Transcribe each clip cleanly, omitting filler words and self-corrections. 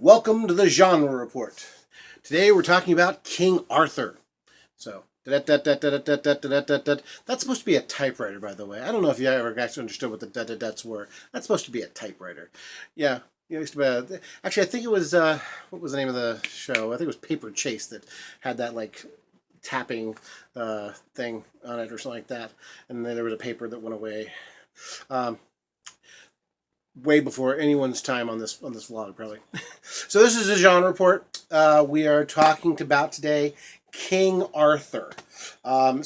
Welcome to the Genre Report. Today we're talking about King Arthur. So, that's supposed to be a typewriter, by the way. I don't know if you ever actually understood what the da-da-dats were. That's supposed to be a typewriter. Yeah, used to be. Actually, I think it was what was the name of the show? I think it was Paper Chase that had that like tapping thing on it or something like that. And then there was a paper that went away. Um, Way before anyone's time on this vlog, probably. So this is a genre report. We are talking about today King Arthur. Got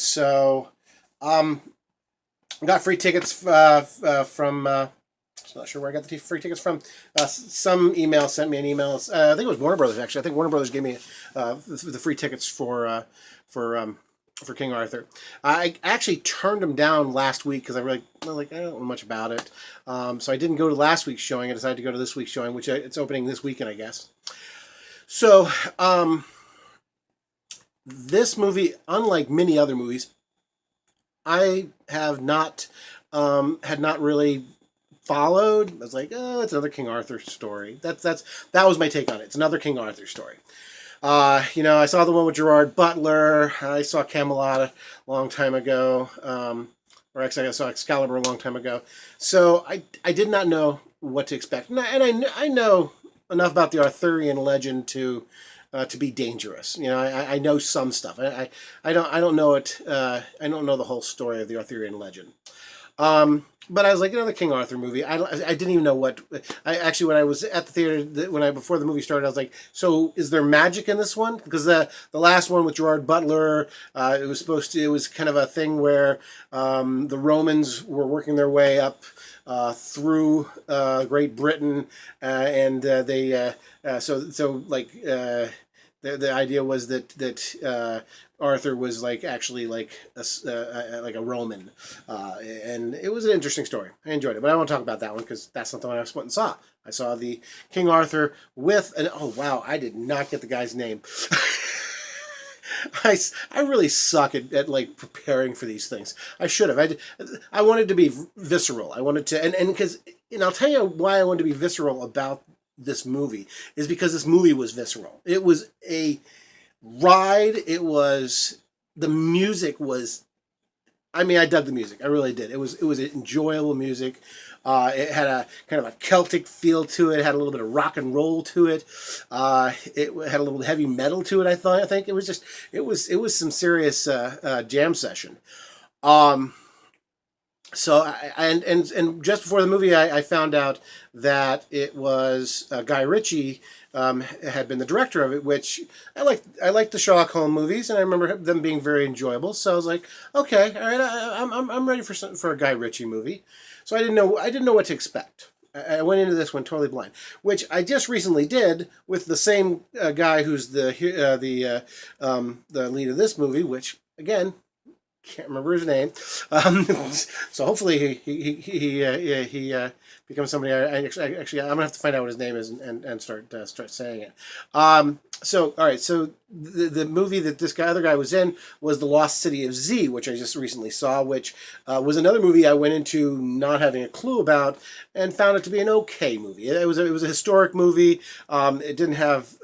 free tickets from. Not sure where I got the free tickets from. Some email sent me an email. I think it was Warner Brothers actually. I think Warner Brothers gave me the free tickets for King Arthur. I actually turned them down last week because I don't know much about it. So I didn't go to last week's showing. I decided to go to this week's showing, which it's opening this weekend, I guess. So this movie, unlike many other movies, I have not had not really followed. I was like, oh, it's another King Arthur story. That was my take on it. It's another King Arthur story. I saw the one with Gerard Butler. I saw Camelot a long time ago. Or actually, I saw Excalibur a long time ago. So I did not know what to expect. And I know enough about the Arthurian legend to be dangerous. I know some stuff. I don't know it. I don't know the whole story of the Arthurian legend. But I was like, the King Arthur movie. I didn't even know what. When I was at the theater before the movie started, I was like, so is there magic in this one? Because the last one with Gerard Butler, it was kind of a thing where the Romans were working their way up through Great Britain, and they the idea was that Arthur was actually like a Roman, and it was an interesting story. I enjoyed it, but I won't talk about that one because that's not the one I went and saw. I saw the King Arthur with oh wow, I did not get the guy's name. I really suck at preparing for these things. I should have. I wanted to be visceral. I wanted to and I'll tell you why I wanted to be visceral about this movie is because this movie was visceral. It was a ride. The music was. I mean, I dug the music. I really did. It was enjoyable music. It had a kind of a Celtic feel to it. It had a little bit of rock and roll to it. It had a little heavy metal to it. I think it was some serious jam session. So and just before the movie, I found out that it was Guy Ritchie had been the director of it, which I liked the Sherlock Holmes movies, and I remember them being very enjoyable. So I was like, okay, all right, I'm ready for a Guy Ritchie movie. So I didn't know what to expect. I went into this one totally blind, which I just recently did with the same guy who's the lead of this movie, which again. Can't remember his name, so hopefully he becomes somebody. Actually, I'm gonna have to find out what his name is and start saying it. So all right, so the movie that this other guy was in was The Lost City of Z, which I just recently saw, which was another movie I went into not having a clue about and found it to be an okay movie. It was a historic movie. It didn't have.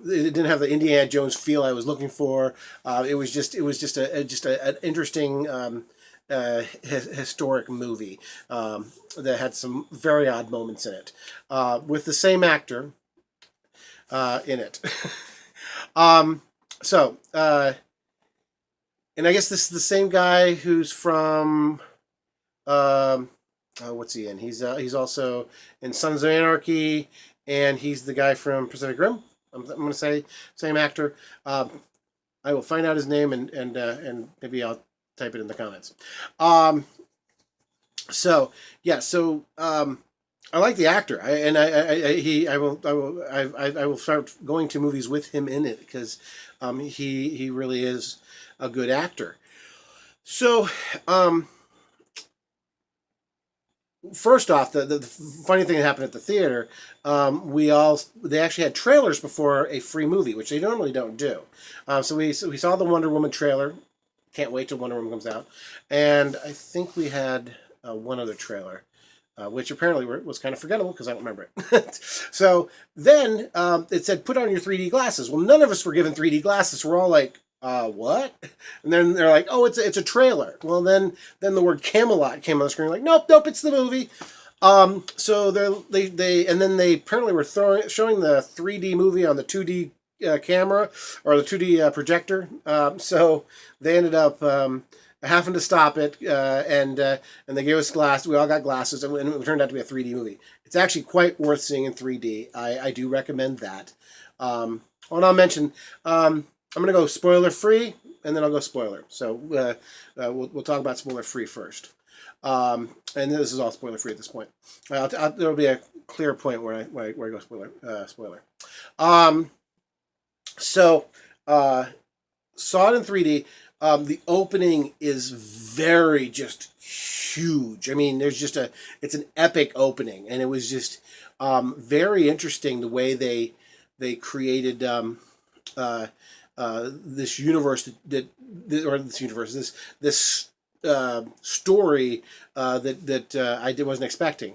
It didn't have the Indiana Jones feel I was looking for. It was just an interesting historic movie that had some very odd moments in it, with the same actor in it. And I guess this is the same guy who's from. What's he in? He's also in Sons of Anarchy. And he's the guy from Pacific Rim. I'm going to say same actor. I will find out his name and maybe I'll type it in the comments. I like the actor. I will start going to movies with him in it because he really is a good actor. So. First off, the funny thing that happened at the theater, they actually had trailers before a free movie, which they normally don't do. So we saw the Wonder Woman trailer. Can't wait till Wonder Woman comes out, and I think we had one other trailer. which apparently was kind of forgettable because I don't remember it. So then it said, put on your 3D glasses. Well, none of us were given 3D glasses. We're all like, what? And then they're like, oh, it's a trailer. Well, then the word Camelot came on the screen. Like, nope, it's the movie. So they and then they apparently were showing the 3D movie on the 2D camera or the 2D projector. So they ended up having to stop it, and they gave us glasses. We all got glasses, and it turned out to be a 3D movie. It's actually quite worth seeing in 3D. I do recommend that. And I'll mention, I'm going to go spoiler free, and then I'll go spoiler. So we'll talk about spoiler free first. And this is all spoiler free at this point. There'll be a clear point where I go spoiler. So saw it in 3D. The opening is very just huge. I mean, it's an epic opening, and it was just very interesting the way they created this universe this story that I wasn't expecting.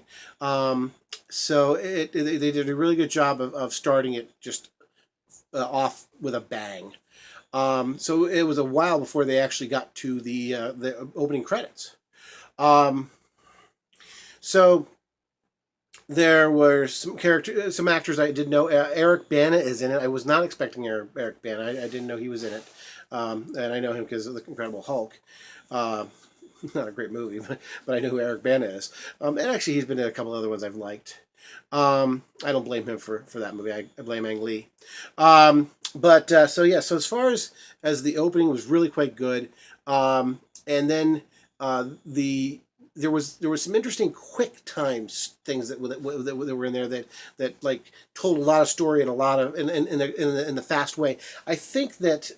So they did a really good job of starting it just off with a bang. So it was a while before they actually got to the opening credits. So there were some actors I did know. Eric Bana is in it. I was not expecting Eric Bana. I didn't know he was in it, and I know him because of the Incredible Hulk. Not a great movie, but I know who Eric Bana is. And actually, he's been in a couple other ones I've liked. I don't blame him for that movie. I blame Ang Lee. So as far as the opening was really quite good. And then there was some interesting quick time things that were in there that like told a lot of story and a lot of in the fast way. I think that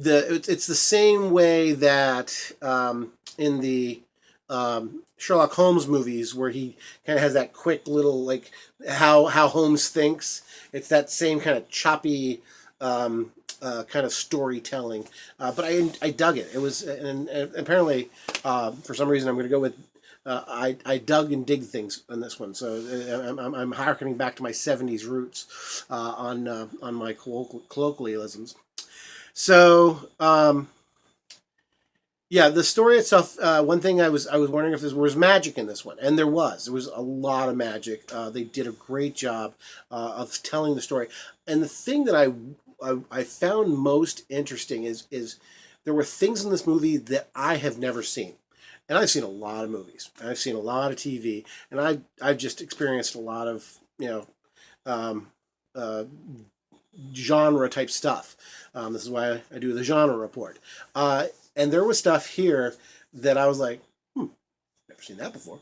it's the same way that in the Sherlock Holmes movies, where he kind of has that quick little, like, how Holmes thinks. It's that same kind of choppy kind of storytelling. But I dug it. It was, and apparently for some reason I'm going to go with I dug and dig things on this one. So I'm harkening back to my 70s roots on my colloquialisms. So, the story itself, one thing I was wondering if there was magic in this one, and there was. There was a lot of magic. They did a great job of telling the story. And the thing that I found most interesting is there were things in this movie that I have never seen. And I've seen a lot of movies. I've seen a lot of TV, and I've just experienced a lot of, genre type stuff. This is why I do the genre report. And there was stuff here that I was like, never seen that before.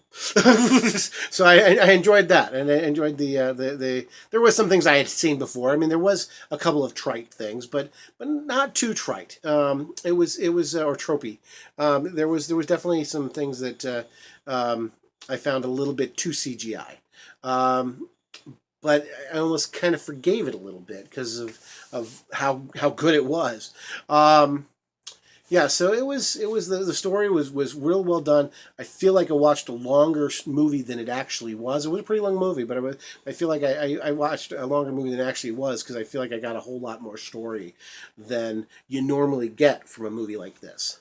So I enjoyed that, and I enjoyed the there was some things I had seen before. I mean, there was a couple of trite things, but not too trite. It was or tropey. There was definitely some things that I found a little bit too CGI. But I almost kind of forgave it a little bit because of how good it was. So it was the story was real well done. I feel like I watched a longer movie than it actually was. It was a pretty long movie, but I feel like I watched a longer movie than it actually was because I feel like I got a whole lot more story than you normally get from a movie like this.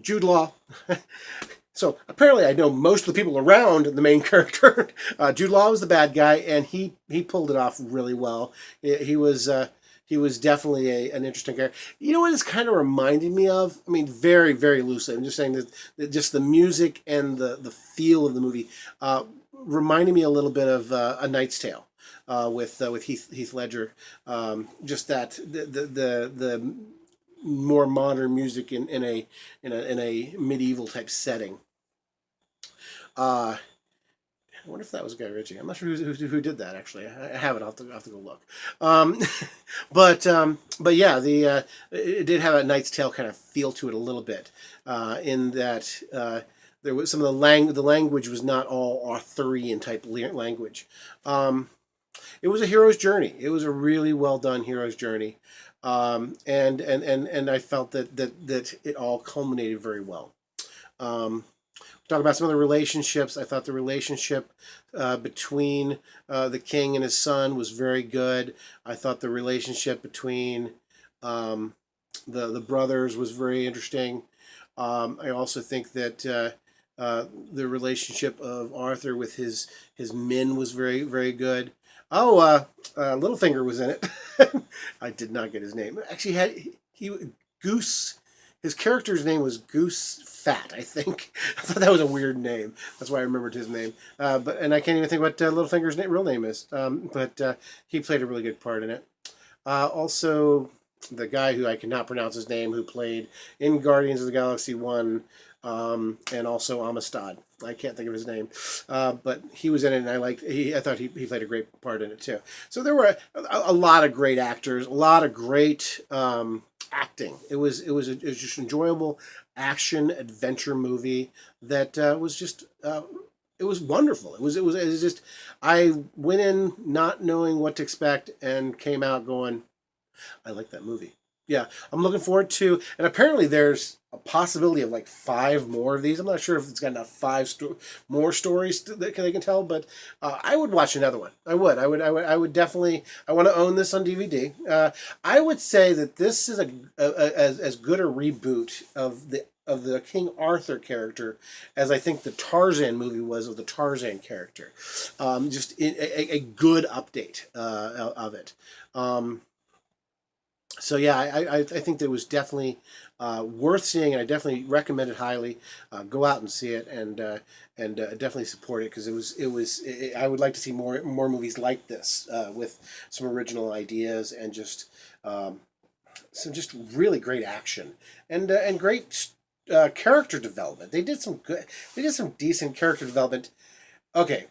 Jude Law. So apparently I know most of the people around the main character. Jude Law was the bad guy, and he pulled it off really well. He was definitely an interesting character. You know what it's kind of reminding me of? I mean, very, very loosely. I'm just saying that just the music and the feel of the movie reminded me a little bit of A Knight's Tale with Heath Ledger. Just that the more modern music in a medieval type setting. I wonder if that was Guy Ritchie. I'm not sure who did that, actually. I have it. I'll have to go look. But yeah, it did have a Knight's Tale kind of feel to it a little bit, in that there was some of the language was not all Arthurian type language. It was a hero's journey. It was a really well done hero's journey. And I felt that it all culminated very well. Um, Talk about some of the relationships. I thought the relationship between the king and his son was very good. I thought the relationship between um, the brothers was very interesting. I also think that the relationship of Arthur with his men was very very good. Oh, Littlefinger was in it. I did not get his name. Actually, he Goose. His character's name was Goose Fat, I think. I thought that was a weird name. That's why I remembered his name. And I can't even think what Littlefinger's real name is. But he played a really good part in it. Also, the guy who I cannot pronounce his name, who played in Guardians of the Galaxy 1, and also Amistad. I can't think of his name, but he was in it, and I thought he played a great part in it too. So there were a lot of great actors, a lot of great acting. It was just enjoyable action adventure movie that was just it was wonderful. It was just, I went in not knowing what to expect and came out going, I like that movie. Yeah, I'm looking forward to, and apparently there's a possibility of like five more of these. I'm not sure if it's got enough more stories that they can tell, but I would watch another one. I would definitely. I want to own this on DVD. I would say that this is as good a reboot of the King Arthur character as I think the Tarzan movie was of the Tarzan character. Just a good update of it. So yeah, I think that it was definitely worth seeing, and I definitely recommend it highly. Go out and see it, and definitely support it, because I would like to see more movies like this with some original ideas and just some just really great action and great character development. They did some decent character development. Okay,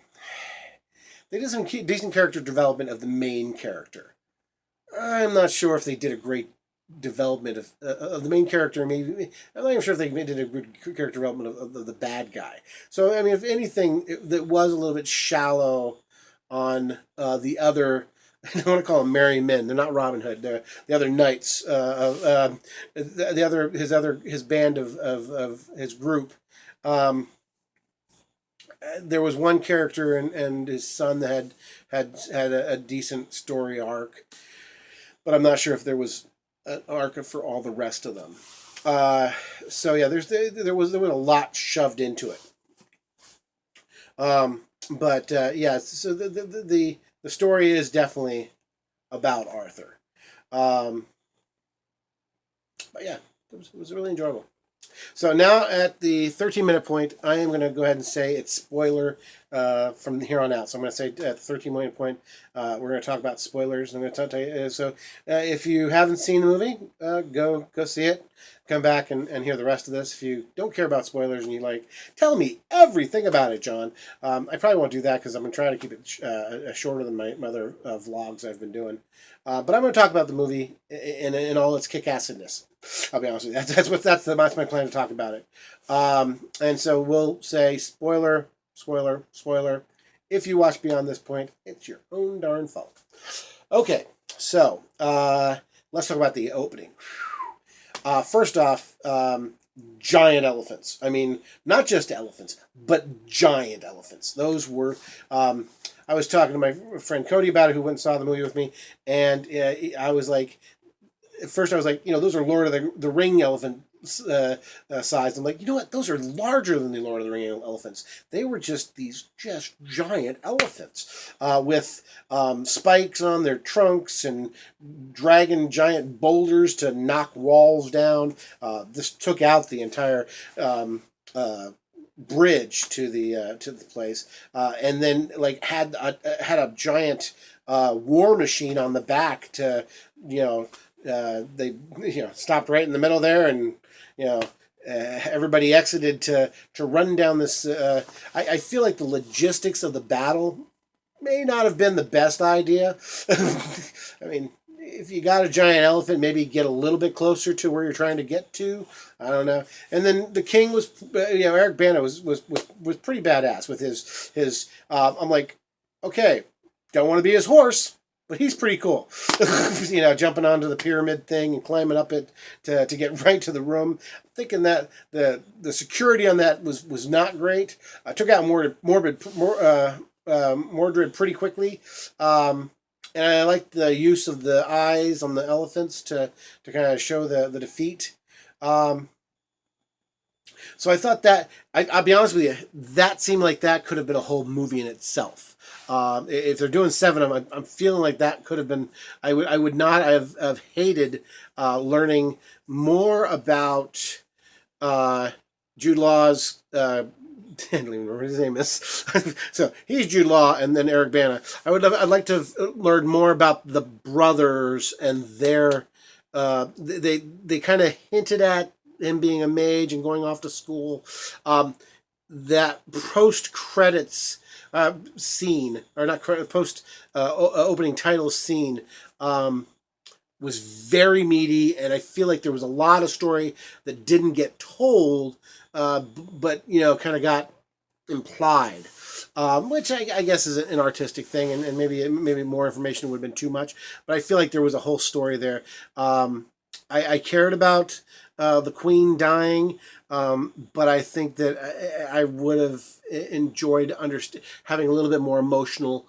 they did some decent character development of the main character. I'm not sure if they did a great development of the main character. Maybe I'm not even sure if they did a good character development of the bad guy. So I mean, if anything, that was a little bit shallow on the other. I don't want to call them merry men. They're not Robin Hood. They're the other knights. His band of his group. Um, there was one character and his son that had a decent story arc, but I'm not sure if there was an arc for all the rest of them. So yeah, there was a lot shoved into it. But yeah, so the story is definitely about Arthur. Um, but yeah, it was really enjoyable. So now at the 13-minute point, I am going to go ahead and say it's spoiler from here on out. So I'm going to say at the 13-minute point, we're going to talk about spoilers. I'm going to tell you. If you haven't seen the movie, go see it. Come back and hear the rest of this. If you don't care about spoilers and you like, tell me everything about it, John. I probably won't do that because I'm going to try to keep it shorter than my other vlogs I've been doing. But I'm going to talk about the movie in all its kick-assedness. I'll be honest with you. That's my plan to talk about it. And so we'll say spoiler, spoiler, spoiler. If you watch beyond this point, it's your own darn fault. Okay, so let's talk about the opening. First off, giant elephants. I mean, not just elephants, but giant elephants. Those were. I was talking to my friend Cody about it, who went and saw the movie with me, and I was like, at first I was like, those are Lord of the Ring elephant size. I'm like, you know what? Those are larger than the Lord of the Ring elephants. They were just giant elephants with spikes on their trunks and dragging giant boulders to knock walls down. This took out the entire bridge to the place, and then like had a giant war machine on the back to they stopped right in the middle there, and everybody exited to run down this. I feel like the logistics of the battle may not have been the best idea. I mean, if you got a giant elephant, maybe get a little bit closer to where you're trying to get to. I don't know. And then the king was, Eric Bana was pretty badass with his. I'm like, okay, don't want to be his horse. but he's pretty cool. Jumping onto the pyramid thing and climbing up it to get right to the room. I'm thinking that the security on that was not great. I took out Mordred pretty quickly. And I liked the use of the eyes on the elephants to kind of show the defeat. Um, so I thought that I'll be honest with you, that seemed like that could have been a whole movie in itself. If they're doing seven of them, I'm feeling like that could have been. I would not have hated learning more about Jude Law's. I don't even remember what his name is. So he's Jude Law, and then Eric Bana. I'd like to learn more about the brothers and their. They kind of hinted at him being a mage and going off to school. That post credits scene, or not post opening title scene, was very meaty, and I feel like there was a lot of story that didn't get told, but kind of got implied. Which I guess is an artistic thing, and maybe more information would have been too much. But I feel like there was a whole story there. I cared about the Queen dying, but I think that I would have enjoyed having a little bit more emotional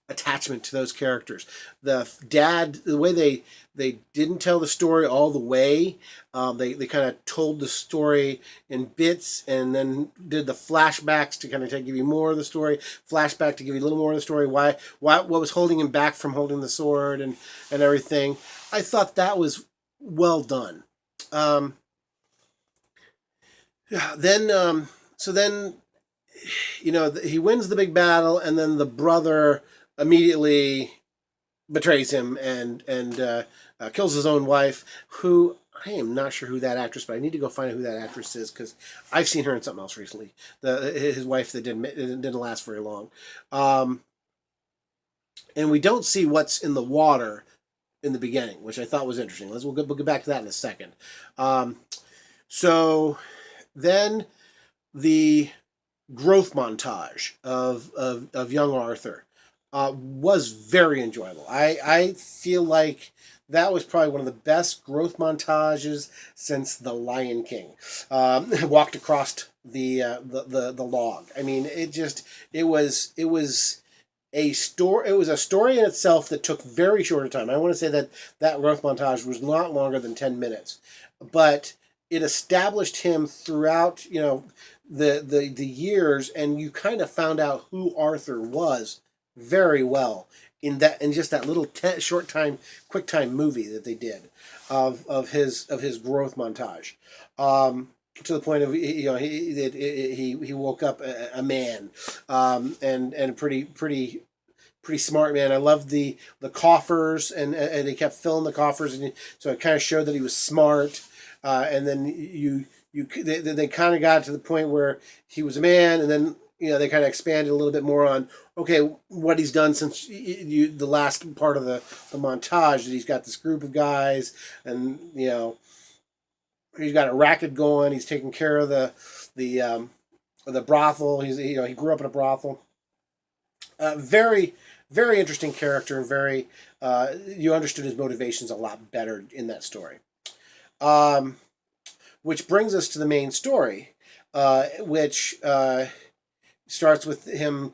attachment to those characters. The dad, the way they didn't tell the story all the way. They kind of told the story in bits and then did the flashbacks to kind of give you more of the story. Flashback to give you a little more of the story. What was holding him back from holding the sword and everything. I thought that was well done. Then he wins the big battle, and then the brother immediately betrays him and kills his own wife, who I am not sure who that actress, but I need to go find out who that actress is because I've seen her in something else recently. His wife that didn't last very long, and we don't see what's in the water in the beginning, which I thought was interesting. We'll get back to that in a second. So then the growth montage of young Arthur was very enjoyable. I feel like that was probably one of the best growth montages since The Lion King. Walked across the log. I mean, it was a story. It was a story in itself that took very short a time. I want to say that growth montage was not longer than 10 minutes, but it established him throughout the years, and you kind of found out who Arthur was very well in just that little quick time movie that they did of his growth montage. To the point of he woke up a man, and a pretty smart man. I loved the coffers, and they kept filling the coffers, and so it kind of showed that he was smart. And then they kind of got to the point where he was a man, and then they kind of expanded a little bit more on what he's done since the last part of the montage. That he's got this group of guys, and he's got a racket going. He's taking care of the brothel. He grew up in a brothel. Very very interesting character, and very you understood his motivations a lot better in that story. Which brings us to the main story, which starts with him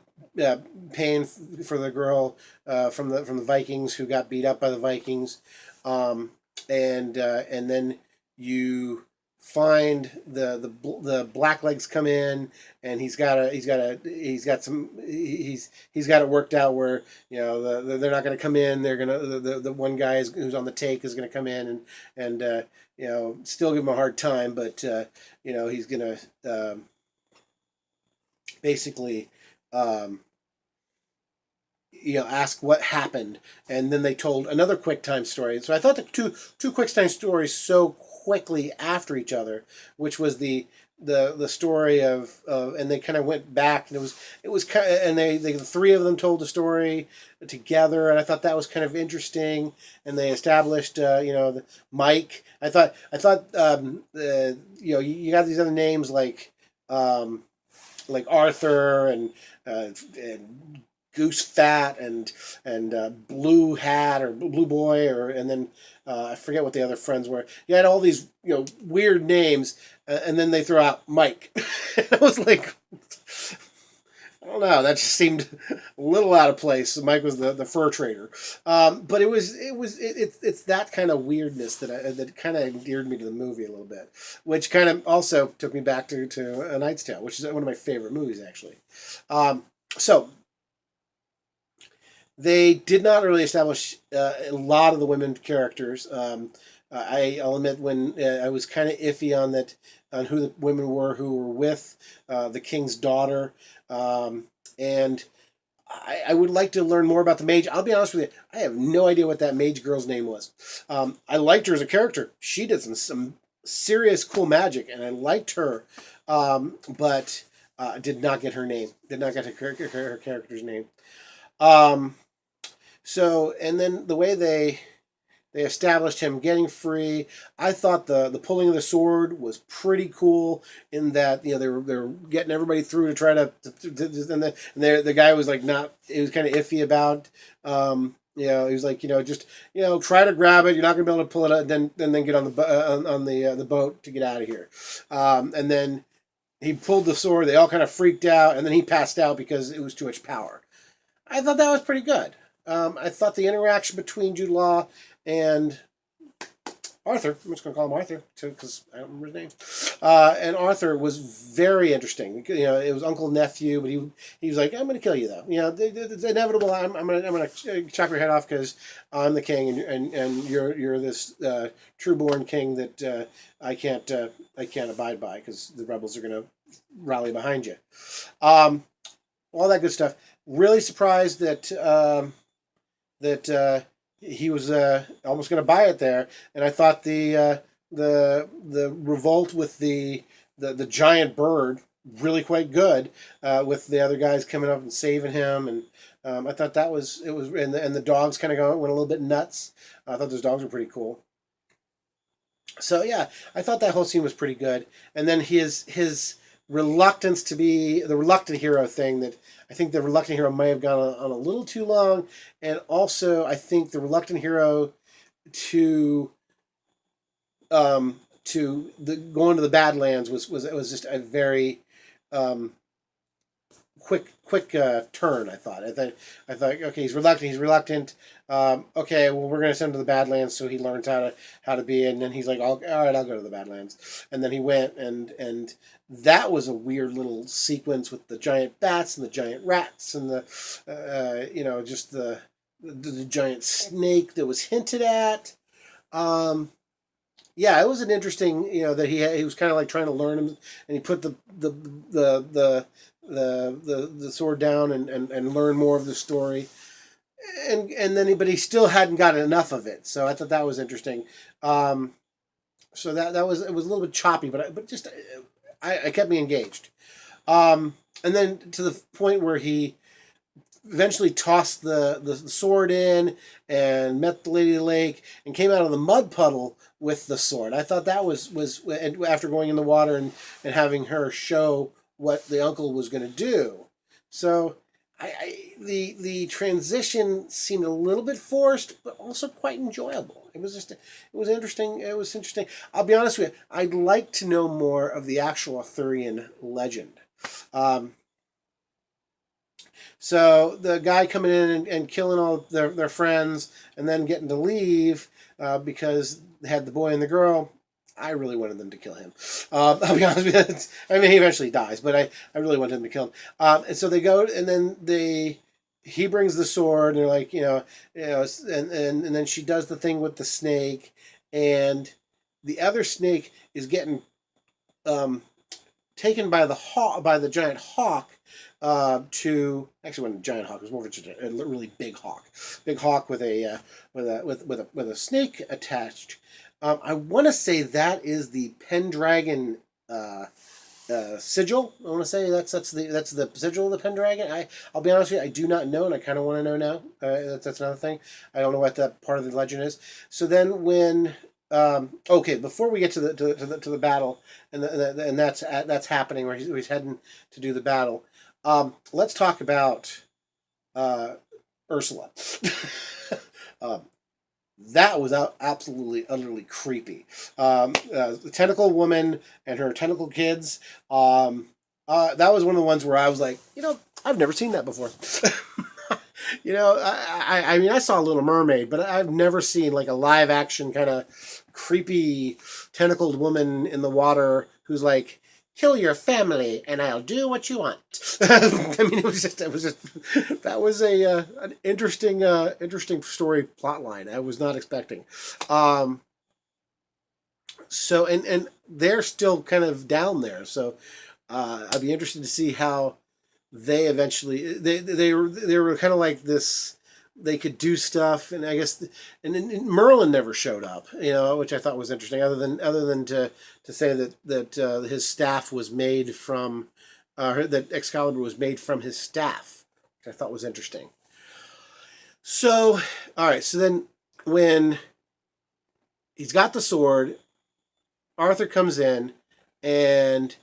paying for the girl from the Vikings who got beat up by the Vikings, and then you find the Blacklegs come in, and he's got it worked out where they're not going to come in. They're gonna the one guy who's on the take is going to come in and still give him a hard time, but he's going to basically ask what happened, and then they told another quick time story. So I thought the two quick time stories so quickly after each other, which was the story of and they kind of went back, and it was kind of, and they the three of them told the story together, and I thought that was kind of interesting, and they established Mike. I thought you got these other names like Arthur and goose fat and blue hat or blue boy and then I forget what the other friends were. You had all these weird names, and then they throw out Mike. I was like, I don't know. That just seemed a little out of place. Mike was the fur trader, but it's that kind of weirdness that kind of endeared me to the movie a little bit, which kind of also took me back to A Knight's Tale, which is one of my favorite movies actually. So they did not really establish a lot of the women characters. I'll admit when I was kind of iffy on who the women were who were with the king's daughter, and I would like to learn more about the mage. I'll be honest with you, I have no idea what that mage girl's name was. I liked her as a character. She did some serious cool magic, and I liked her, but did not get her name. Did not get her character's name. So, and then the way they established him getting free, I thought the pulling of the sword was pretty cool. In that they were getting everybody through to try to and the guy was like not. He was kind of iffy about. He was like just try to grab it. You're not gonna be able to pull it out. Then get on the boat to get out of here. And then he pulled the sword. They all kind of freaked out, and then he passed out because it was too much power. I thought that was pretty good. I thought the interaction between Jude Law and Arthur, I'm just going to call him Arthur because I don't remember his name, and Arthur was very interesting. It was uncle nephew, but he was like, I'm going to kill you though. It's inevitable. I'm going to chop your head off because I'm the king and you're this true born king that I can't abide by because the rebels are going to rally behind you. All that good stuff. Really surprised that he was almost going to buy it there, and I thought the revolt with the giant bird really quite good, with the other guys coming up and saving him, and I thought it was and the dogs kind of went a little bit nuts. I thought those dogs were pretty cool. So yeah, I thought that whole scene was pretty good, and then his reluctance to be the reluctant hero thing that. I think the reluctant hero may have gone on a little too long, and also I think the reluctant hero to going to the Badlands was just a very quick turn. I thought okay, he's reluctant. Okay, well we're gonna send him to the Badlands so he learns how to be, and then he's like, all right, I'll go to the Badlands, and then he went and that was a weird little sequence with the giant bats and the giant rats and the just the giant snake that was hinted at. Yeah, it was an interesting, that he was kind of like trying to learn him, and he put the sword down and learn more of the story, and then but he still hadn't gotten enough of it. So I thought that was interesting. So that was it was a little bit choppy, but just I kept me engaged. And then to the point where he eventually tossed the sword in and met the Lady of the Lake and came out of the mud puddle with the sword. I thought that was after going in the water and having her show what the uncle was going to do. So the transition seemed a little bit forced, but also quite enjoyable. It was interesting. It was interesting. I'll be honest with you. I'd like to know more of the actual Arthurian legend. So the guy coming in and killing all their friends and then getting to leave because they had the boy and the girl. I really wanted them to kill him. I'll be honest with you. I mean, he eventually dies, but I really wanted them to kill him. And so they go, and then he brings the sword, and they're like, and then she does the thing with the snake, and the other snake is getting taken by the giant hawk. To actually, wasn't a giant hawk. It was more of just a really big hawk with a snake attached. I want to say that is the Pendragon sigil. I want to say that's the sigil of the Pendragon. I'll be honest with you, I do not know, and I kind of want to know now. That's another thing. I don't know what that part of the legend is. So then when okay, before we get to the battle, and that's happening where he's heading to do the battle. Let's talk about uh, Ursula. um, that was absolutely utterly creepy. The tentacle woman and her tentacle kids. That was one of the ones where I was like, I've never seen that before. I mean, I saw Little Mermaid, but I've never seen like a live action kind of creepy tentacled woman in the water who's like, kill your family and I'll do what you want. I mean, that was an interesting story plot line. I was not expecting. So and they're still kind of down there. So I'd be interested to see how they eventually they were kind of like this. They could do stuff, and I guess, and Merlin never showed up, which I thought was interesting. Other than to say that his staff was made from, that Excalibur was made from his staff, which I thought was interesting. So, all right. So then, when he's got the sword, Arthur comes in, and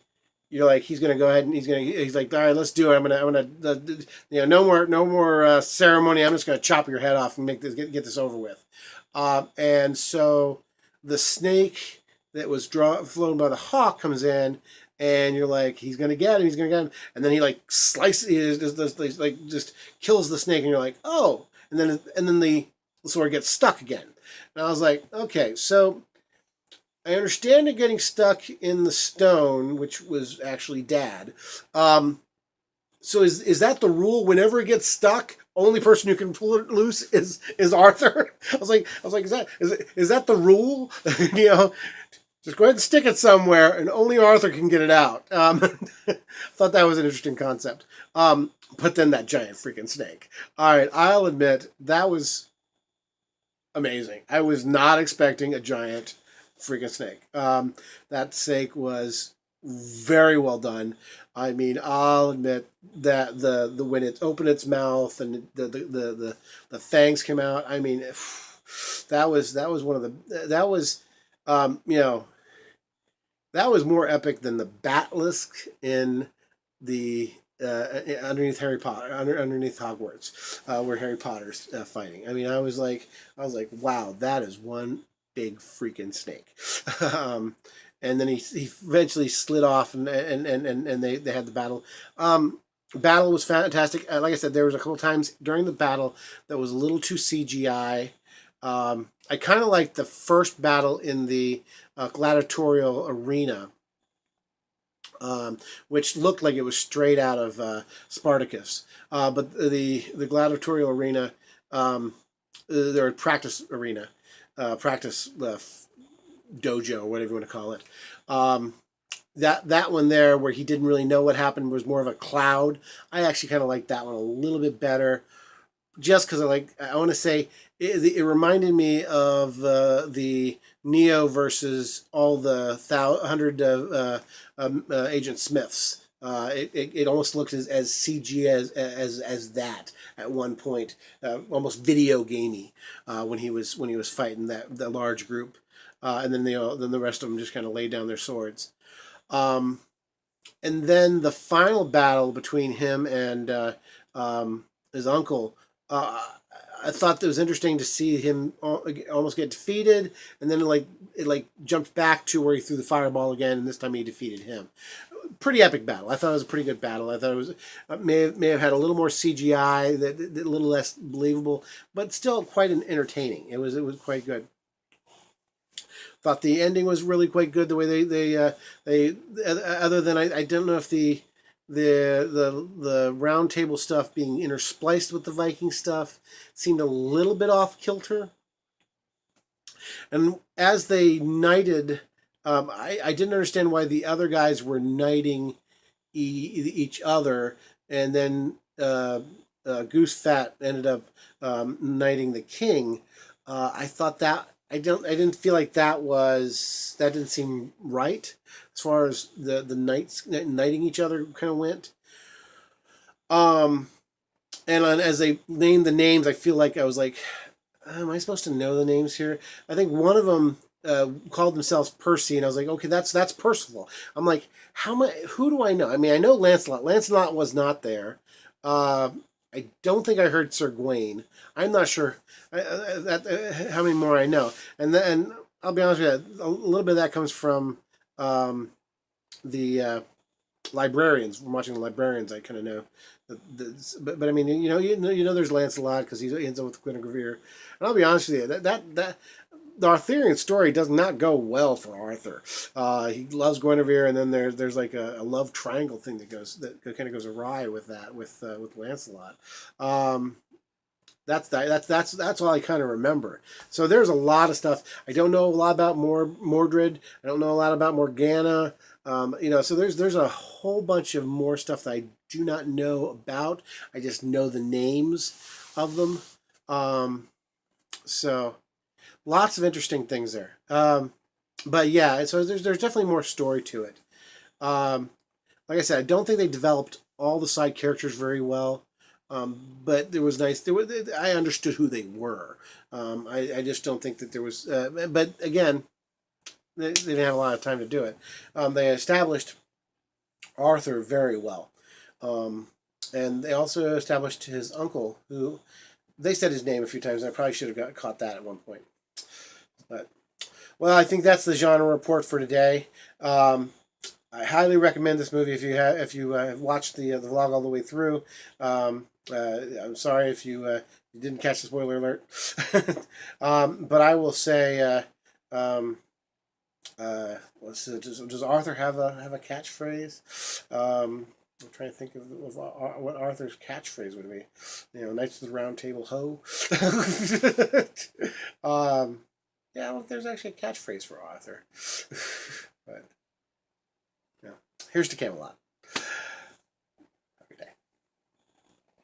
you're like, he's gonna go ahead and he's like, all right, let's do it. I'm gonna no more ceremony. I'm just gonna chop your head off and make this get this over with. And so the snake that was flown by the hawk comes in, and you're like, he's gonna get him, and then he like slices, just kills the snake, and you're like, oh, and then the sword gets stuck again, and I was like, okay, so I understand it getting stuck in the stone, which was actually Dad. So is that the rule? Whenever it gets stuck, only person who can pull it loose is Arthur. I was like, is that the rule? Just go ahead and stick it somewhere, and only Arthur can get it out. Thought that was an interesting concept. But then that giant freaking snake. All right, I'll admit that was amazing. I was not expecting a giant freaking snake. That snake was very well done. I mean, I'll admit that the when it opened its mouth and the fangs came out. I mean, that was one of the that was more epic than the Batlisk in the underneath Harry Potter, underneath Hogwarts, where Harry Potter's fighting. I mean, I was like, wow, that is one big freaking snake. And then he eventually slid off, and they had the battle. Battle was fantastic. Like I said, there was a couple times during the battle that was a little too CGI. I kind of liked the first battle in the gladiatorial arena, which looked like it was straight out of Spartacus. But the gladiatorial arena, their practice arena, practice dojo, whatever you want to call it. That one there, where he didn't really know what happened, was more of a cloud. I actually kind of liked that one a little bit better, just because I want to say it reminded me of the Neo versus all the 100 Agent Smiths. It almost looked as CG as that at one point, almost video gamey, when he was fighting the large group, and then the rest of them just kind of laid down their swords. And then the final battle between him and his uncle. I thought it was interesting to see him almost get defeated, and then it jumped back to where he threw the fireball again, and this time he defeated him. Pretty epic battle. I thought it was a pretty good battle. I thought it was may have had a little more CGI, that a little less believable, but still quite entertaining. It was quite good. Thought the ending was really quite good. The way they other than I don't know if the round table stuff being interspliced with the Viking stuff seemed a little bit off kilter. And as they knighted, I didn't understand why the other guys were knighting each other, and then Goose Fat ended up knighting the king. I thought that I didn't feel like that didn't seem right as far as the knights knighting each other kind of went. And as they named the names, I feel like I was like, am I supposed to know the names here? I think one of them called themselves Percy, and I was like, okay, that's Percival. I'm like, who do I know? I mean, I know Lancelot. Lancelot was not there. I don't think I heard Sir Gawain. I'm not sure how many more I know. And then I'll be honest with you, a little bit of that comes from um, the librarians. From watching the librarians, I kind of know. But I mean, you know, there's Lancelot because he ends up with Guinevere. And I'll be honest with you, that the Arthurian story does not go well for Arthur. He loves Guinevere, and then there's like a love triangle thing that kind of goes awry with that with Lancelot. Um, that's all I kind of remember. So there's a lot of stuff. I don't know a lot about Mordred. I don't know a lot about Morgana. So there's a whole bunch of more stuff that I do not know about. I just know the names of them. So lots of interesting things there. But yeah, so there's definitely more story to it. Um, like I said, I don't think they developed all the side characters very well. But it was nice. I understood who they were. I just don't think that there was. But again, they didn't have a lot of time to do it. They established Arthur very well, um, and they also established his uncle, who they said his name a few times. And I probably should have caught that at one point. But well, I think that's the genre report for today. I highly recommend this movie if you have watched the vlog all the way through. I'm sorry if you didn't catch the spoiler alert, but I will say, does Arthur have a catchphrase? I'm trying to think of what Arthur's catchphrase would be. Knights of the Round Table, ho. Yeah, I don't know if there's actually a catchphrase for Arthur, but yeah, here's to Camelot.